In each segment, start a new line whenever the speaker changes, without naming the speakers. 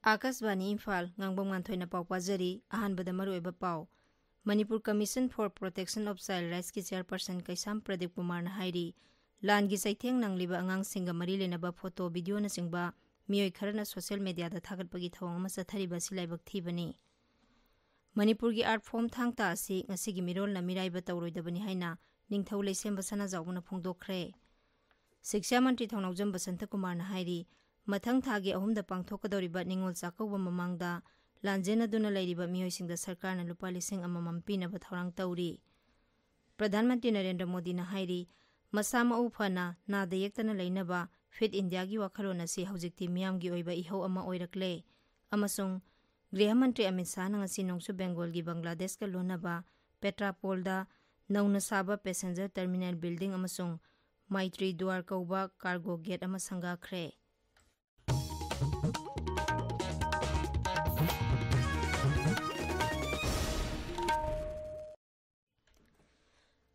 Akashvani Imphal Ngangbam Nganthoi पाव पाजरी अहानबद मरुएब पाव Manipur commission for protection of child rights की चेयरपर्सन कैसाम प्रदीप कुमार ने हाइरी लान की सैथेंग नंगलिब अंगांग सिंग मरी लेनब फोटो वीडियो न सिंगबा मियोय खरना सोशल मीडिया दा थागतपगी थवंग अमा सथरिबा सिलाइबक थीबनी मणिपुर की आर्ट फॉर्म थांगता असि ngasiगी मिरोल न मिराइबा तौरोइदबनी हाइना निंगथौ लेसेम बसना जावना फोंगदोखरे शिक्षा मंत्री थौनावजम बसंत कुमार ने हाइरी मथंग थागी अहुमदा पांगथोकदौरिबा निंगोल चाकौबा ममांगदा लांजेनदुना लैरिबा मियोयसिंगदा सरकारना लुपा लिसिंग अममम पीनबा थौरांग तौरी प्रधानमंत्री नरेंद्र मोदी ने हाइरी मसा मऊ फना नादा येक्तना लैनबा फिट इंडिया की वाखलोन असि हौजिक्ति मियामगी ओइबा इहौ अमा ओइरकले अमसुंग गृह मंत्री अमित शाह नंगसी नोंगसु बेंगोल की बांग्लादेश का लोनबा पेट्रापोलदा नौना साबा पैसेंजर टर्मिनल बिल्डिंग अमसुंग मैत्री द्वार कौबा कार्गो गेट अमा संगाखरे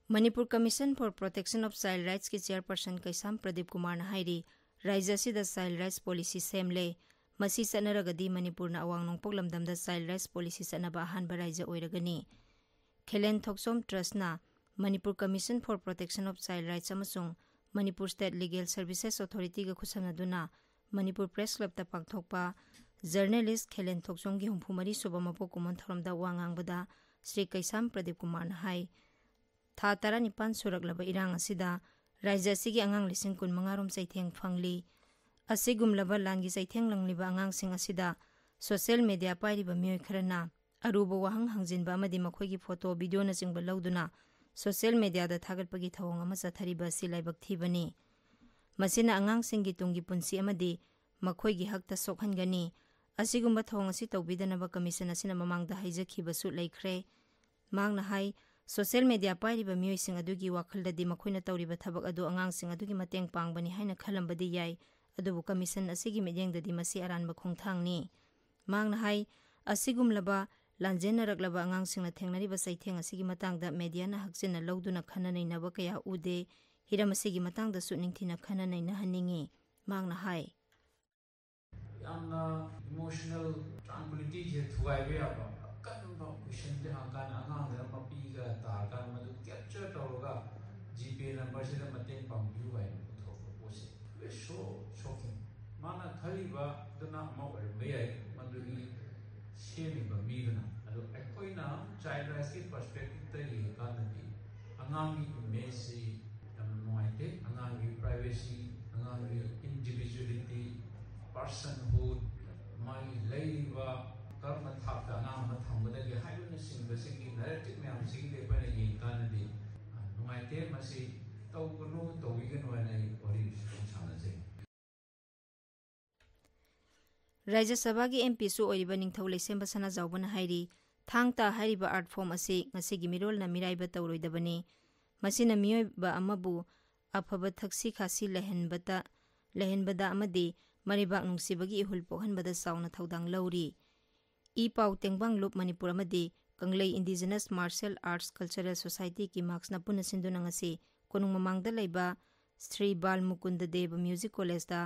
Manipur commission for protection of child rights की चेयरपर्सन कैसाम प्रदीप कुमार ने हाइरी राज्य असिदा चाइल्ड राइट्स पॉलिसी सेमले मसी चनरगदी मणिपुर अवांग नोंपोक लमदमदा चाइल्ड राइट्स पॉलिसी चनबा अहानबा राज्य ओइरगनी खेलेन थोक्सोम ट्रस्टना Manipur commission for protection of child rights अमसुंग Manipur state legal services authority का खुसनदुना मणिपुर प्रेस क्लब ता पांगथोकपा जर्नलिस्ट खेलेन थोक्सोम की हुंफुमरी सुबा मपो कुमन थरमदा वांगांगबदा श्री कैसाम प्रदीप कुमार ने हाई था 19 सुरकलबा इरांग असिदा राज्य असिगी अंगांग लिसिंग 15 रोम चैथेंग फंगली असिगुमलबा लांगी चैथेंग लंगलिबा अंगांग सिंग असिदा सोशल मीडिया पाइरिबा मियोय खरना अरुबा वाहंग हंजिनबा अमदि मखोयगी फोटो वीडियो न सिंगबा लौदुना सोशल मीडिया दा थागतपगी थवंग अमा चथरिबा सिलाइबक थीबनी मसिना अंगांग सिंगी तुंगी पुंसी अमदि मखोयगी हकता सोखनगनी असिगुम्बा थवंग असि तौबिदनबा कमीशन असिना ममांगदा हाइजखिबसु लैखरे मांगना हाई सोशल मीडिया पाइरिबा मियोयसिंग अदुगी वाखलददी मखोयना तौरिबा थबक अदु अंगांगसिंग अदुगी मतेंग पांगबनी हाइना खलंबदी याय अदुबु कमीशन असिगी मिजेंगददी मसि अरानबा खोंगथांगनी मांगना हाई असिगुमलबा लांजेनरकलबा अंगांगसिंगना थेंगनरिबा चैथेंग असिगी मतांगदा मीडियाना हकजिना लौदुना खननैनबा कया उदे हिरम असिगी मतांगदसु निंगथिना खननैना हनिंगी मांगना हाई
यामना इमोशनल ट्रांक्विलिटी जे थुवाइबे याबा कनबा क्वेश्चन दे हांगान अंगांगदा मपीगा तारगान मदु कैप्चर तौरगा जीपे नंबर से मतेंग पांगबिउ वाइ थोको पोसे वे सो शॉकिंग माना खलिबा दना मा ओइबे याय मदुगी सेमिबा मीदना अदो अकोइना चाइल्ड राइट्स की पर्सपेक्टिव ता ये कानदी अंगांगी इमेज से नमनोइते अंगांगी प्राइवेसी अंगांगी इंडिविजुअलिटी पर्सनहुड माई लैबा कर्म थापता नाम थंबदगे हाइबन सिंबसिंगी नैरेटिव मैम सिंगी लेपन ये कानदी नुमाइते मसी तौगनु तौविगन वनै ओरि सानजे
राज्य सभा की एमपी सु ओरिबा निंगथौ लेसेम बसना जावबना हाइरी थांगता हाइरिबा आर्ट फॉर्म असि ngasiगी मिरोल न मिराइबा तौरोइदबनी मसिना मियोयबा अमबु अफब थक्सी खासी लहनबदा अमदि मरिबाक नुंसिबगी इहुल पोहनबदा साउना थौदांग लौरी ई पाउ तेंगबांग लुप मणिपुर अमदि Kanglei indigenous martial arts cultural society की मार्क्सना पुन सिंदुना ngasi कोनुंग ममांगदा लैबा श्री बाल मुकुंद देव म्यूजिक कॉलेज दा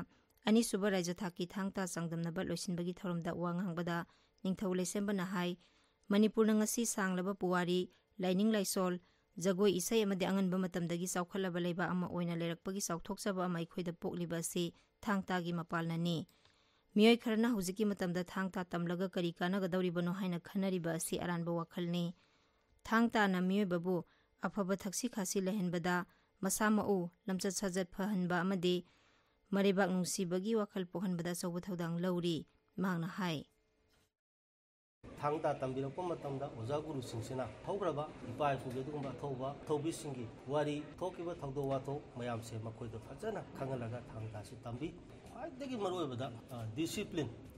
अनिसुबा राज्य थाकी थांगता चांगदमनबा लोइसिनबगी थौरमदा वांगांगबदा निंगथौ लेसेमबना हाई मणिपुर ngasi सांगलबा पुवारी लाइनिंग लाइसोल जगोई इसै अमदि अंगनबा मतमदगी चौखलबा लैबा अमा ओइना लेरकपगी चौथोकसबा अमा इखोइदा पोकलिबा असि थांगतागी मपालनानी मियोय खरना हुजिकी मतमदा थांगता तमलगा करी कानगदौरिबनो हाइना खनरिबा असि अरानबा वाखलनी थांगता ना मियोय बाबू अफबा थक्सी खासी लहनबदा मसामऊ लमचत सजत फहनबा अमदि मरिबाक नुंसिबगी वाखल पोहनबदा चौबा थौदांग लौरी मांगना हाई
थांगता तंबिरको मतमदा ओजा गुरु सिंगसिना थौग्रबा इपा इपुगे दुगुंबा थौबा थौबिसिंगी वारी थोकिबा थौदो वाथो मयामसे मखोइदो फजना खंगलगा थांगता सि तंबी ख्वाइदगी मरुइबदा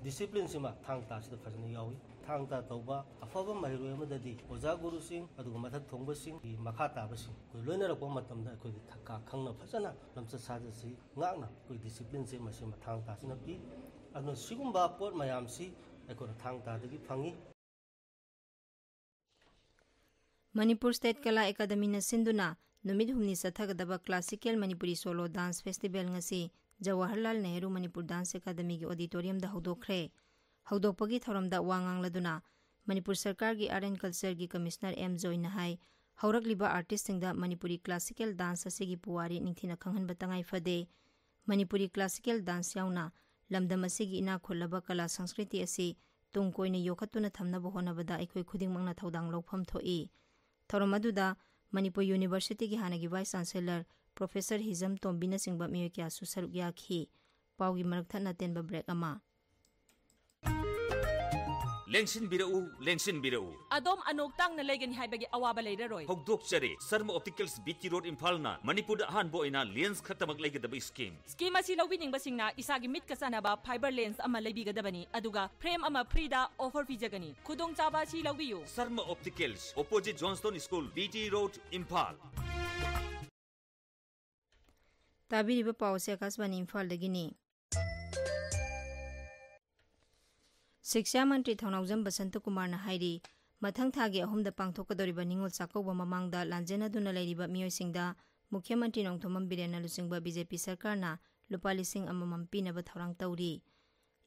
डिसिप्लिन सिमा थांगता सि फजना यावी थांगता तौबा अफबा महिरोय अमददी ओजा गुरु सिंग अदुगा मथक थोंबा सिंग इ मखा ताबा सिंग कोइ लोइनरको मतमदा कोइ थक्का खंगना फजना लमचा साजसी ngakna कोइ डिसिप्लिन से मसिमा थांगता सिना पि अदु सिगुंबा पोट मयामसी एकोर थांगता दगी फंगी
मणिपुर स्टेट कला एकेडमी न सिंधुना नुमित हुमनी सथगदबा classical Manipuri solo dance festival ngasi Jawaharlal Nehru Manipur dance academy की ऑडिटोरियम दा हौदोखरे ꯍꯧꯗꯣꯛꯄꯒꯤ ꯊꯧꯔꯝꯗ ꯋꯥ ꯉꯥꯡꯂꯗꯨꯅ ꯃꯅꯤꯄꯨꯔ ꯁꯔꯀꯥꯔꯒꯤ ꯑꯥꯔꯠ ꯑꯦꯟ ꯀꯜꯆꯔꯒꯤ ꯀꯃꯤꯁꯅꯔ ꯑꯦꯝ ꯖꯣꯏꯅ ꯍꯥꯏ ꯍꯧꯔꯛꯂꯤꯕ ꯑꯥꯔꯇꯤꯁꯁꯤꯡꯗ ꯃꯅꯤꯄꯨꯔꯤ ꯀ꯭ꯂꯥꯁꯤꯀꯦꯜ ꯗꯥꯟꯁ ꯑꯁꯤꯒꯤ ꯄꯨꯋꯥꯔꯤ ꯅꯤꯡꯊꯤꯅ ꯈꯪꯍꯟꯕ ꯇꯉꯥꯏ ꯐꯗꯦ ꯃꯅꯤꯄꯨꯔꯤ ꯀ꯭ꯂꯥꯁꯤꯀꯦꯜ ꯗꯥꯟꯁ ꯌꯥꯎꯅ ꯂꯝꯗꯝ ꯑꯁꯤꯒꯤ ꯏꯅꯥꯛ ꯈꯨꯜꯂꯕ ꯀꯂꯥ ꯁꯪꯁꯀ꯭ꯔꯤꯇꯤ ꯑꯁꯤ ꯇꯨꯡ ꯀꯣꯏꯅ ꯌꯣꯛꯈꯠꯇꯨꯅ ꯊꯝꯅꯕ ꯍꯣꯠꯅꯕꯗ ꯑꯩꯈꯣꯏ ꯈꯨꯗꯤꯡꯃꯛꯅ ꯊꯧꯗꯥꯡ ꯂꯧꯐꯝ ꯊꯣꯛꯏ ꯊꯧꯔꯝ ꯑꯗꯨꯗ ꯃꯅꯤꯄꯨꯔ ꯌꯨꯅꯤꯚꯔꯁꯤꯇꯤꯒꯤ ꯍꯥꯟꯅꯒꯤ ꯚꯥꯏꯁ ꯆꯥꯟꯁꯦꯂꯔ ꯄ꯭ꯔꯣꯐꯦꯁꯔ ꯍꯤꯖꯝ ꯇꯣꯝꯕꯤꯅꯆꯤꯡꯕ ꯃꯤꯑꯣꯏ ꯀꯌꯥꯁꯨ ꯁꯔꯨꯛ ꯌꯥꯈꯤ ꯄꯥꯎꯒꯤ ꯃꯔꯛ ꯊꯠꯅ ꯇꯦꯟꯕ ꯕ꯭ꯔꯦꯛ ꯑꯃ
ꯂꯦꯡꯁꯤꯟꯕꯤꯔꯛꯎ ꯑꯗꯣꯝ ꯑꯅꯣꯛ ꯇꯥꯡꯅ ꯂꯩꯒꯅꯤ ꯍꯥꯏꯕꯒꯤ ꯑꯋꯥꯕ ꯂꯩꯔꯔꯣꯏ ꯍꯧꯗꯣꯛꯆꯔꯤ ꯁꯔꯃ ꯑꯣꯞꯇꯤꯀꯜꯁ ꯕꯤꯇꯤ ꯔꯣꯗ ꯏꯝꯐꯥꯜꯅ ꯃꯅꯤꯄꯨꯔꯗ ꯑꯍꯥꯟꯕ ꯑꯣꯏꯅ ꯂꯦꯟꯁ ꯈꯛꯇꯃꯛ ꯂꯩꯒꯗꯕ ꯁ꯭ꯀꯤꯝ ꯑꯁꯤ ꯂꯧꯕꯤꯅꯤꯡꯕꯁꯤꯡꯅ ꯏꯁꯥꯒꯤ ꯃꯤꯠꯀ ꯆꯥꯟꯅꯕ ꯐꯥꯏꯕꯔ ꯂꯦꯟꯁ ꯑꯃ ꯂꯩꯕꯤꯒꯗꯕꯅꯤ ꯑꯗꯨꯒ ꯐ꯭ꯔꯦꯝ ꯑꯃ ꯐ꯭ꯔꯤꯗ ꯑꯣꯐꯔ ꯄꯤꯖꯒꯅꯤ ꯈꯨꯗꯣꯡꯆꯥꯕ ꯑꯁꯤ ꯂꯧꯕꯤꯌꯨ Sharma opticals opposite Johnstone school BT road Imphal
ꯇꯥꯕꯤꯔꯤꯕ ꯄꯥꯎ ꯑꯁꯤ ꯑꯀꯥꯁꯕꯥꯅꯤ ꯏꯝꯐꯥꯜꯗꯒꯤꯅꯤ ꯁꯤꯛꯁꯥ ꯃꯟꯇ꯭ꯔꯤ ꯊꯧꯅꯥꯎꯖꯝ ꯕꯁꯟꯇ ꯀꯨꯃꯥꯔꯅ ꯍꯥꯏꯔꯤ ꯃꯊꯪ ꯊꯥꯒꯤ 3ꯗ ꯄꯥꯡꯊꯣꯛꯀꯗꯧꯔꯤꯕ ꯅꯤꯡꯉꯣꯜ ꯆꯥꯛꯀꯧꯕ ꯃꯃꯥꯡꯗ ꯂꯥꯟꯖꯦꯟꯅꯗꯨꯅ ꯂꯩꯔꯤꯕ ꯃꯤꯑꯣꯏꯁꯤꯡꯗ ꯃꯨꯈ꯭ꯌ ꯃꯟꯇ꯭ꯔꯤ ꯅꯣꯡꯊꯣꯝꯕꯝ ꯕꯤꯔꯦꯟꯅ ꯂꯨꯆꯤꯡꯕ BJP ꯁꯔꯀꯥꯔꯅ ꯂꯨꯄꯥ 1,000 ꯄꯤꯅꯕ ꯊꯧꯔꯥꯡ ꯇꯧꯔꯤ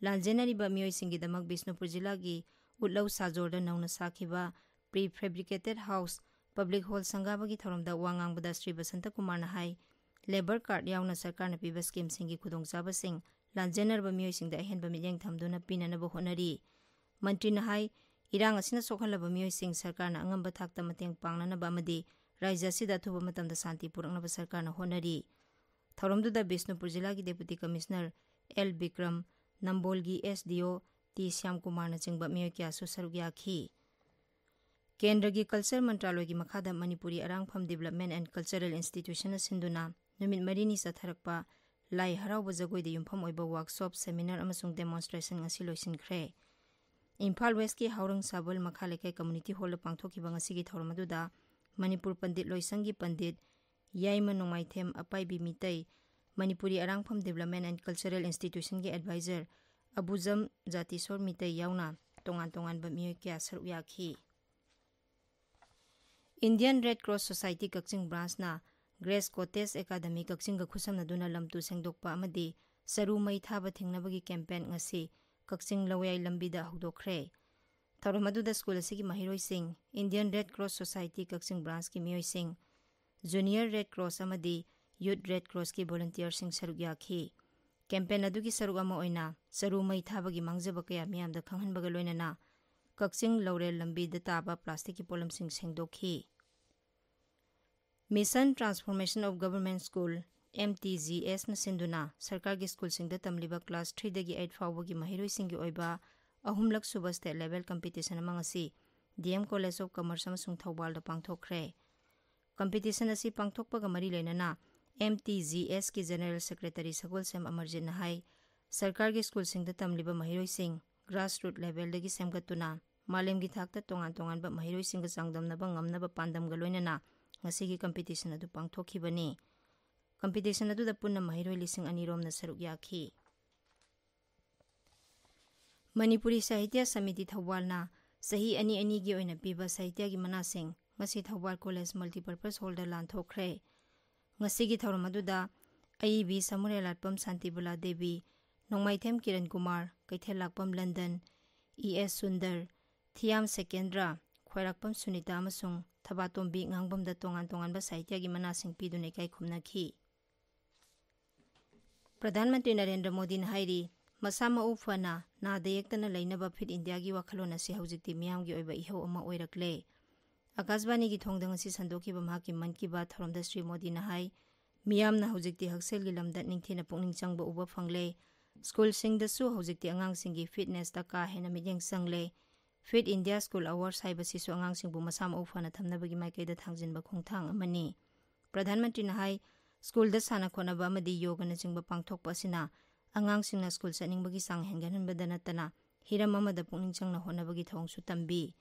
ꯂꯥꯟꯖꯦꯟꯅꯔꯤꯕ ꯃꯤꯑꯣꯏꯁꯤꯡꯒꯤꯗꯃꯛ ꯕꯤꯁꯅꯨꯄꯨꯔ ꯖꯤꯂꯥꯒꯤ ꯎꯠꯂꯧ ꯁꯥꯖꯣꯔꯗ ꯅꯧꯅ ꯁꯥꯈꯤꯕ ꯄ꯭ꯔꯤ ꯐꯦꯕ꯭ꯔꯤꯀꯦꯇꯦꯗ ꯍꯥꯎꯁ ꯄꯕ꯭ꯂꯤꯛ ꯍꯣꯜ ꯁꯪꯒꯥꯕꯒꯤ ꯊꯧꯔꯝꯗ ꯋꯥ ꯉꯥꯡꯕꯗ ಶ್ರೀ ಬಸಂತ ಕುಮಾರ್ನ ꯍꯥꯏ ಲೇಬರ್ ಕಾರ್ಡ್ ಯಾವನ ಸರ್ಕಾರನ ಪಿಬ ಸ್ಕೀಮ್ಸಿಂಗಿ ಖುದೋಂಚಾಬಸಿಂಗ್ ಲಾಂಜೆನರಬ ಮಿಯೋಯಿಸಿಂದ ಅಹೆನ್ಬ ಮಿಟ್ಯೆಂಗ್ ಥꯝದುನ ಪಿನನಬ ಹೋನರಿ ಮಂತ್ರಿನ ಹೈ ಇರಾಂಗ್ ಅಸಿನ ಸೋಖಲಬ ಮಿಯೋಯಿಸಿಂಗ್ ಸರ್ಕಾರನ ಅಂಗಂಬ ಥಾಕ್ತ ಮತೆಂಗ್ ಪಾಂಗ್ನನಬ ಅಮದಿ ರಾಜ್ಯ ಅಸಿದ ಅಥುಬ ಮತಂದ ಶಾಂತಿ ಪುರಕ್ನಬ ಸರ್ಕಾರನ ಹೋನರಿ ಥೌರಮ್ದುದ ಬಿಷ್ಣುಪುರ ಜಿಲ್ಲಾಗಿ deputy commissioner L. Bikram Nambolgi SDO T. Syam Kumarna chingba miyoy kyasu saruk yakhi Kendragi Culture Mantraloygi makhada Manipuri Arangpham Development and Cultural Institution sinduna numit marini satharakpa lai harauba jagoi de yumpham oiba workshop seminar amasung demonstration ngasi loisinkhre Imphal West ki haurang sabul makhaleke community hall pangthokiba ngasigi thormaduda Manipur Pandit Loisangi Pandit Yaima Nongmaithem Apaibi Mitai Manipuri Arangpham Development and Cultural Institution ki advisor Abuzam Jatisor Mitai yauna tongan ba miyoy kya saruk yakhi Indian Red Cross Society Kakching branch na Grace Cottage Academy Kakching ga khusamna duna lamtu sengdokpa amadi saru mai thaba thingnabagi campaign ngasi Kakching lawai lambida hudokre Tharamadu school asigi mahiroi sing Indian Red Cross Society Kakching branch ki miyoy sing Junior Red Cross amadi Youth Red Cross ki volunteer sing saruk yakhi campaign adugi saruk ama oina saru mai thabagi mangjaba kaya miyamda khanghanbaga loinana Kakching Laurel lambida taba plastic ki polam sing sengdokhi Mission Transformation of Government School MTGS na sinduna sarkar gi school sing da tamliba class 3 dagi 8 fawagi mahiroi sing gi oiba ahumlak suba state level competition amangasi DM College of Commerce amasung Thawbal da pangthokre competition asi pangthokpa ga mari leinana MTGS ki General Secretary Sagol Sem Amarjit na hai sarkar gi school sing da tamliba mahiroi sing grassroots level dagi semgatuna malem gi thakta tongan ba mahiroi sing ga sangdamna ba ngamna ba pandam ga loinana ngasigi competition adu pangthokhibani competition adu da punna mahiroi 2,000 rom na saruk yakhi Manipuri Sahitya Samiti Thawbal na sahi ani gi oina piba sahitya gi manasing ngasi Thawbal College Multipurpose Hall da lanthokre ngasigi thawram adu da AIB Samuel Latpam Santibula Devi Nongmaithem Kiran Kumar Kaithelakpam London ES Sundar Thiam Sekendra Khwairakpam Sunita amasung Thabatombi Ngangbam da tongan ba sahitya gi manasing pidune kai khumnakhi Pradhan Mantri Narendra Modi na hairi masama ufana na dayektana lainaba fit India gi wakhalona si haujikti miyam gi oiba iho ama oirakle Akasbani gi thongdang si sandoki ba mahaki man ki ba tharamda Sri Modi na hai miyam na haujikti haksel gi lamda ningthina pungning changba uba phangle school sing da su haujikti angang sing gi fitness ta ka hena mijeng sangle Fit India School Awards haiba si su angang sing bu masama ufana thamnabagi maikai da thangjin ba khongthang amani Pradhan Mantri na hai school da sana khona ba amadi yoga na chingba pangthokpa sina angang sing na school saning bagi sang hengan badana tana hiram amada pungning changna honabagi thong su tambi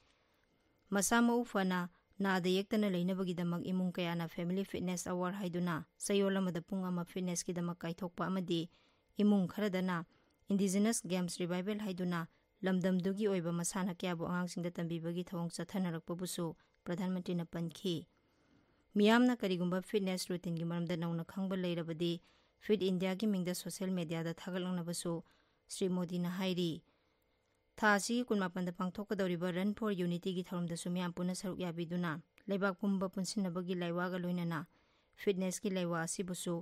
Masama ufana na da yektana leinabagi damak imung kaya na Family Fitness Award haiduna sayola mada pung ama fitness ki damak kaithokpa amadi imung kharadana Indigenous Games Revival haiduna lamdam dugi oiba masana kya bu angang sing da tambi bagi thong chathanarakpa busu Pradhan Mantri na pankhi Miyamna karigumba fitness routine gi maramda nauna khangba leirabadi Fit India ki mingda social media da thagalangna basu Sri Modi na hairi ꯊꯥ ꯑꯁꯤꯒꯤ 18ꯗ ꯄꯥꯡꯊꯣꯛꯀꯗꯧꯔꯤꯕ run for ꯌꯨꯅꯤꯇꯤꯒꯤ ꯊꯧꯔꯝꯗꯁꯨ ꯃꯤꯌꯥꯝ ꯄꯨꯟꯅ ꯁꯔꯨꯛ ꯌꯥꯕꯤꯗꯨꯅ ꯂꯩꯕꯥꯛ ꯄꯨꯝꯕ ꯄꯨꯟꯁꯤꯟꯅꯕꯒꯤ ꯂꯩꯋꯥꯒ ꯂꯣꯏꯅꯅ ꯐꯤꯠꯅꯦꯁꯀꯤ ꯂꯩꯋꯥ ꯑꯁꯤꯕꯨꯁꯨ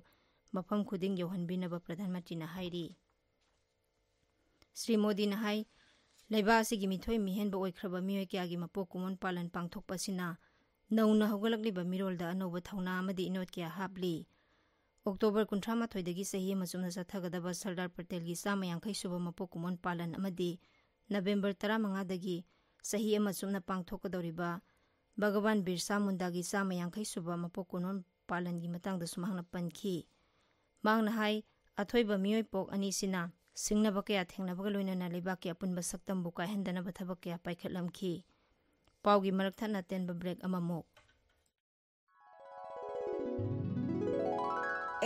ꯃꯐꯝ ꯈꯨꯗꯤꯡ ꯌꯧꯍꯟꯕꯤꯅꯕ ꯄ꯭ꯔꯙꯥꯟ ꯃꯟꯇ꯭ꯔꯤꯅ ꯍꯥꯏꯔꯤ꯫ శ్రీ ꯃꯣꯗꯤꯅ ꯍꯥꯏ ꯂꯩꯕꯥꯛ ꯑꯁꯤꯒꯤ ꯃꯤꯊꯣꯏ ꯃꯤꯍꯦꯟꯕ ꯑꯣꯏꯈ꯭ꯔꯕ ꯃꯤꯑꯣꯏ ꯀꯌꯥꯒꯤ ꯃꯄꯣꯛ ꯀꯨꯝꯑꯣꯟ ꯄꯥꯂꯟ ꯄꯥꯡꯊꯣꯛꯄ ꯑꯁꯤꯅ ꯅꯧꯅ ꯍꯧꯒꯠꯂꯛꯂꯤꯕ ꯃꯤꯔꯣꯜꯗ ꯑꯅꯧꯕ ꯊꯧꯅꯥ ꯑꯃꯗꯤ ꯏꯅꯣꯠ ꯀꯌꯥ ꯍꯥꯞꯂꯤ꯫ ꯑꯣꯛꯇꯣꯕꯔ 31ꯗꯒꯤ ꯆꯍꯤ ꯑꯃ ꯆꯨꯝꯅ ꯆꯠꯊꯒꯗꯕ ꯁꯔꯗꯥꯔ ꯄꯇꯦꯜꯒꯤ 150 ꯁꯨꯕ ꯃꯄꯣꯛ ꯀꯨꯝꯑꯣꯟ ꯄꯥꯂꯟ ꯑꯃꯗꯤ ꯅꯕꯦꯝꯕꯔ 15ꯗꯒꯤ ꯆꯍꯤ ꯑꯃ ꯆꯨꯝꯅ ꯄꯥꯡꯊꯣꯛꯀꯗꯧꯔꯤꯕ ꯚꯒꯋꯥꯟ ꯕꯤꯔꯁꯥ ꯃꯨꯟꯗꯥꯒꯤ 150 ꯁꯨꯕ ꯃꯄꯣꯛ ꯀꯨꯝꯑꯣꯟ ꯄꯥꯂꯟꯒꯤ ꯃꯇꯥꯡꯗꯁꯨ ꯃꯍꯥꯛꯅ ꯄꯟꯈꯤ꯫ ꯃꯍꯥꯛꯅ ꯍꯥꯏ ꯑꯊꯣꯏꯕ ꯃꯤꯑꯣꯏꯄꯣꯛ ꯑꯅꯤꯁꯤꯅ ꯁꯤꯡꯅꯕ ꯀꯌꯥ ꯊꯦꯡꯅꯕꯒ ꯂꯣꯏꯅꯅ ꯂꯩꯕꯥꯛꯀꯤ ꯑꯄꯨꯟꯕ ꯁꯛꯇꯝꯕꯨ ꯀꯥꯏꯍꯟꯗꯅꯕ ꯊꯕꯛ ꯀꯌꯥ ꯄꯥꯏꯈꯠꯂꯝꯈꯤ꯫ ꯄꯥꯎꯒꯤ ꯃꯔꯛ ꯊꯠꯅ ꯇꯦꯟꯕ ꯕ꯭ꯔꯦꯛ ꯑꯃꯃꯨꯛ꯫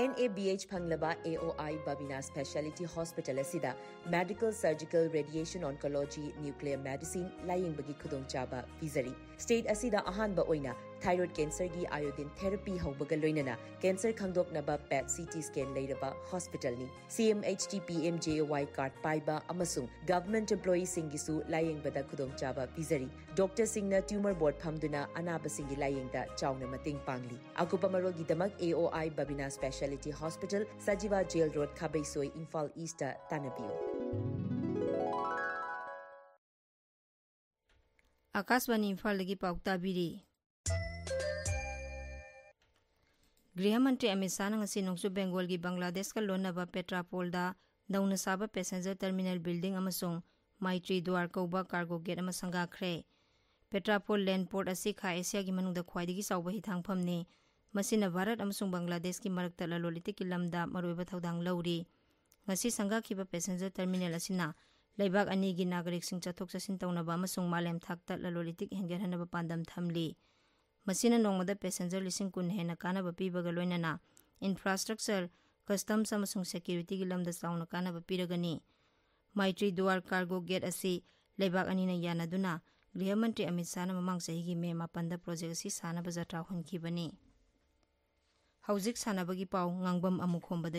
NABH ꯐꯪꯂꯕ AOI Babina Specialty Hospital asida Medical Surgical Radiation Oncology Nuclear Medicine layingbagi khudongchaba pizari. State asida ahanba oina thyroid cancer gi iodine therapy haubaga loinana cancer khangdoknaba PET CT scan leiraba hospital ni. CMHT PMJOY card paiba amasung government employees singisu layingbada khudongchaba pizari. Doctor singna tumor board phamduna anaba singi layingda chawna mating pangli. Akupa marogi damak AOI Babina Specialty Hospital Sajiva Jail Road Khabaisoi Imphal East Tanabiu.
Akashvani Imphal लगी पाउता बिरी गृह मंत्री Amit Shah ngasi nongsu bengal gi bangladesh ka lonaba petrapol da dauna saba passenger terminal building amasung maitri dwar kauba cargo gate ama sanga khre petrapol land port asi kha asia gi manungda khwaidigi sauba hithangpham ni masina bharat amasung bangladesh ki marakta laloliti ki lamda maroiba thodang lauri ngasi sanga khiba passenger terminal asina leibak ani gi nagarik sing chathok chasin tawnaba amasung malem thakta lalolitik hengerhanaba pandam thamli masina nongmada passenger lising kun hena kanaba pibaga loinana infrastructure customs amasung security gi lamda sauna kanaba piragani maitri duar cargo gate asi leibak ani na yanaduna गृह मंत्री अमित शाह ने ममांग सही की मे 5 project से सानब जत्रा हुनखिबनी हौजिक सानबगी पाउ ngangbam amukhomba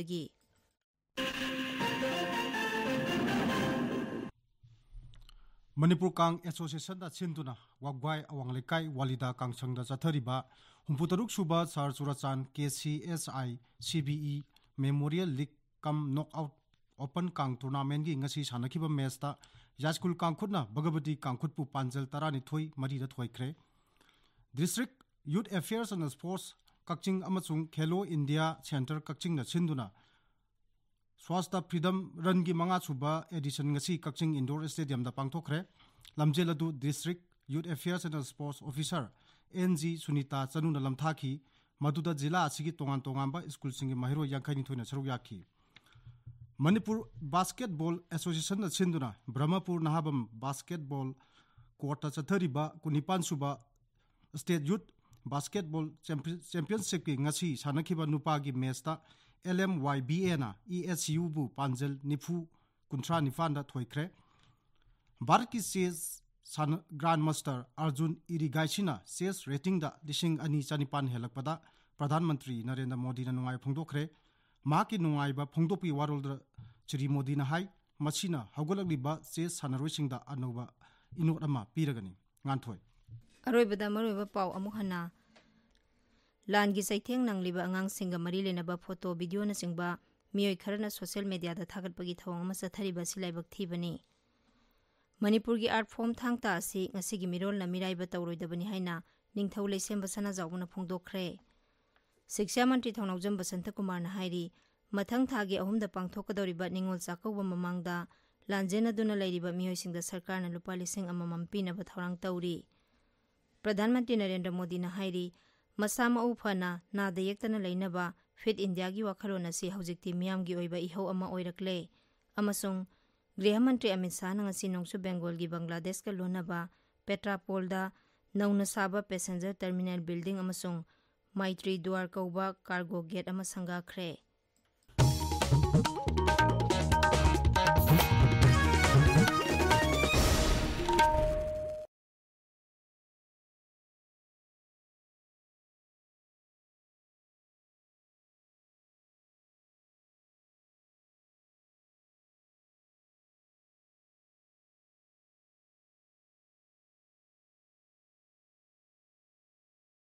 Manipur Kang Association da Sinduna Wagwai Awanglekai Walida Kangsang da Chathariba Humputaruk Suba Sar Surachan KCSI CBE Memorial League Kam Knockout Open Kang Tournament gi ngasi sanakhiba match ta Yaskul Kangkhutna Bhagavati Kangkhutpu Panjal Tarani Thoi Mari da Thoikre District Youth Affairs and Sports Kakching amachung Khelo India Center Kakching na Sinduna Swasta Freedom Run gi manga suba edition ngasi Kakching Indoor Stadium da pangthokre Lamjeladu District Youth Affairs and Sports Officer NG Sunita Chanuna lamthaki Maduda Jila asigi tongan tongamba school singi mahiro yankhani thoina saruk yakhi Manipur Basketball Association na Sinduna Brahmapur Nahabam Basketball Court chathariba kunipan suba State Youth Basketball Championship ki ngasi sanakhiba nupa gi match ta LMYBA na ESU bu Panjal Nifu Kuntra Nifan da thoikre Barki says San Grandmaster Arjun Irigaishina says rating da dishing ani chanipan helakpada Pradhan Mantri Narendra Modi na nungai phongdokre Maki nungai ba phongdopi warol Chiri Modi na hai machina haugalakliba says sanaroi da anoba inot ama piragani Nganthoi
Aroibada maroiba pau amuhana Langi saitheng nangliba angang singa mari lenaba photo video na singba miyoi kharana social media da thagatpagi thawang ama sathariba silaibak thibani Manipur gi art form thangta asi ngasigi mirol na miraiba tawroidabani haina ningthau leisemba sana jawbuna phongdokhre Shiksha Mantri Thongnawjam Basanta Kumar na hairi mathang thagi ahumda pangthokadoriba ningol chakawba mamangda lanjena duna leiriba miyoi singda sarkar na lupa lising amamam pinaba thawrang tawri Pradhan Mantri Narendra Modi na hairi Masama ufana na dayektana leinaba Fit India gi wakhalona si haujikti miyamgi oiba ihau ama oirakle amasung Gृह मंत्री Amit Shah ngasi nongsu Bengal gi Bangladesh ka lonaba Petrapol da nauna saba passenger terminal building amasung Maitri Dwar kauba cargo gate ama sanga khre